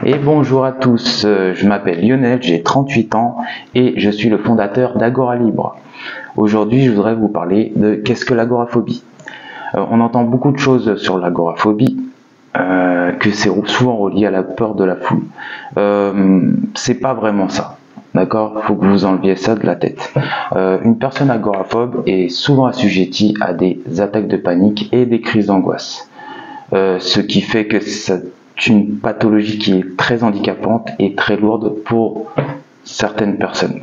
Et bonjour à tous, je m'appelle Lionel, j'ai 38 ans et je suis le fondateur d'Agora Libre. Aujourd'hui, je voudrais vous parler de qu'est-ce que l'agoraphobie. On entend beaucoup de choses sur l'agoraphobie, que c'est souvent relié à la peur de la foule. C'est pas vraiment ça, d'accord? Faut que vous enleviez ça de la tête. Une personne agoraphobe est souvent assujettie à des attaques de panique et des crises d'angoisse. Ce qui fait que c'est une pathologie qui est très handicapante et très lourde pour certaines personnes.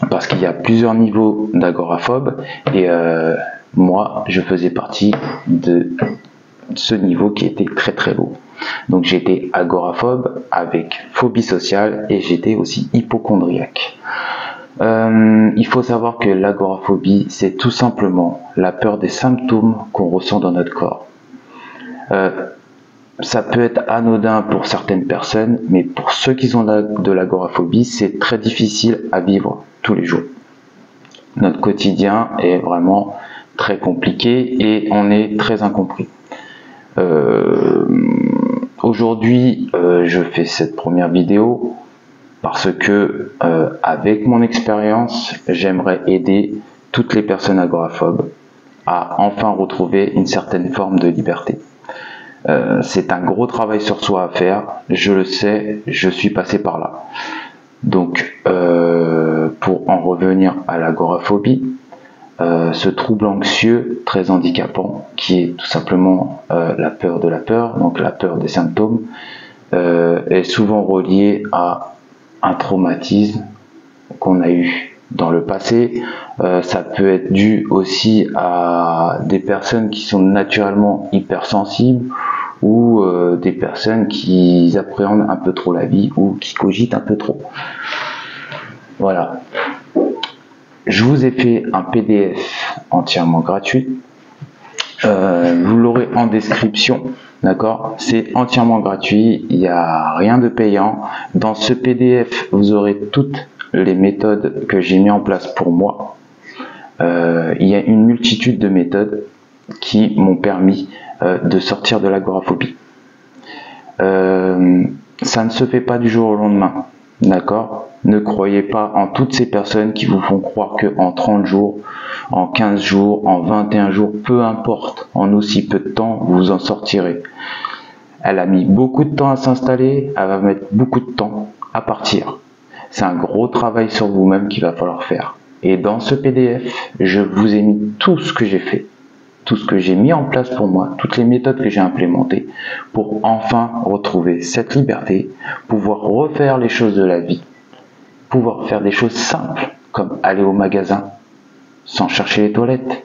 Parce qu'il y a plusieurs niveaux d'agoraphobes et moi, je faisais partie de ce niveau qui était très très lourd. Donc j'étais agoraphobe avec phobie sociale et j'étais aussi hypocondriaque. Il faut savoir que l'agoraphobie, c'est tout simplement la peur des symptômes qu'on ressent dans notre corps. Ça peut être anodin pour certaines personnes, mais pour ceux qui ont de l'agoraphobie, c'est très difficile à vivre tous les jours. Notre quotidien est vraiment très compliqué et on est très incompris. Aujourd'hui, je fais cette première vidéo parce que, avec mon expérience, j'aimerais aider toutes les personnes agoraphobes à enfin retrouver une certaine forme de liberté. C'est un gros travail sur soi à faire, je le sais, je suis passé par là. Donc, pour en revenir à l'agoraphobie, ce trouble anxieux très handicapant, qui est tout simplement la peur de la peur, donc la peur des symptômes, est souvent relié à un traumatisme qu'on a eu dans le passé. Ça peut être dû aussi à des personnes qui sont naturellement hypersensibles ou des personnes qui appréhendent un peu trop la vie ou qui cogitent un peu trop. Voilà. Je vous ai fait un PDF entièrement gratuit. Vous l'aurez en description, d'accord? C'est entièrement gratuit, il n'y a rien de payant. Dans ce PDF, vous aurez toutes les méthodes que j'ai mis en place pour moi. Il y a une multitude de méthodes qui m'ont permis de sortir de l'agoraphobie. Ça ne se fait pas du jour au lendemain, d'accord? Ne croyez pas en toutes ces personnes qui vous font croire que en 30 jours, en 15 jours, en 21 jours, peu importe, en aussi peu de temps, vous en sortirez. Elle a mis beaucoup de temps à s'installer, elle va mettre beaucoup de temps à partir. C'est un gros travail sur vous-même qu'il va falloir faire. Et dans ce PDF, je vous ai mis tout ce que j'ai fait, tout ce que j'ai mis en place pour moi, toutes les méthodes que j'ai implémentées pour enfin retrouver cette liberté, pouvoir refaire les choses de la vie, pouvoir faire des choses simples comme aller au magasin sans chercher les toilettes,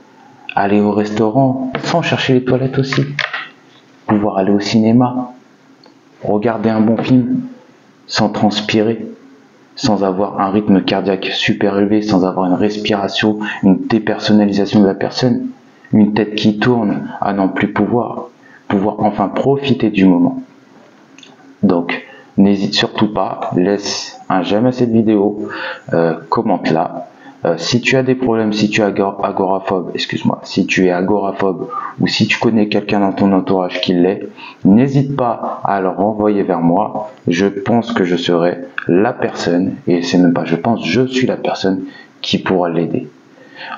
aller au restaurant sans chercher les toilettes aussi, pouvoir aller au cinéma, regarder un bon film sans transpirer, sans avoir un rythme cardiaque super élevé, sans avoir une respiration, une dépersonnalisation de la personne, une tête qui tourne à n'en plus pouvoir enfin profiter du moment. Donc, n'hésite surtout pas, laisse un j'aime à cette vidéo, commente-la. Si tu as des problèmes, si tu es agoraphobe, si tu es agoraphobe ou si tu connais quelqu'un dans ton entourage qui l'est, n'hésite pas à le renvoyer vers moi. Je pense que je serai la personne, et c'est même pas je pense, je suis la personne qui pourra l'aider.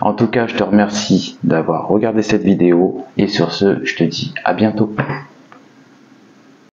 En tout cas, je te remercie d'avoir regardé cette vidéo et sur ce, je te dis à bientôt.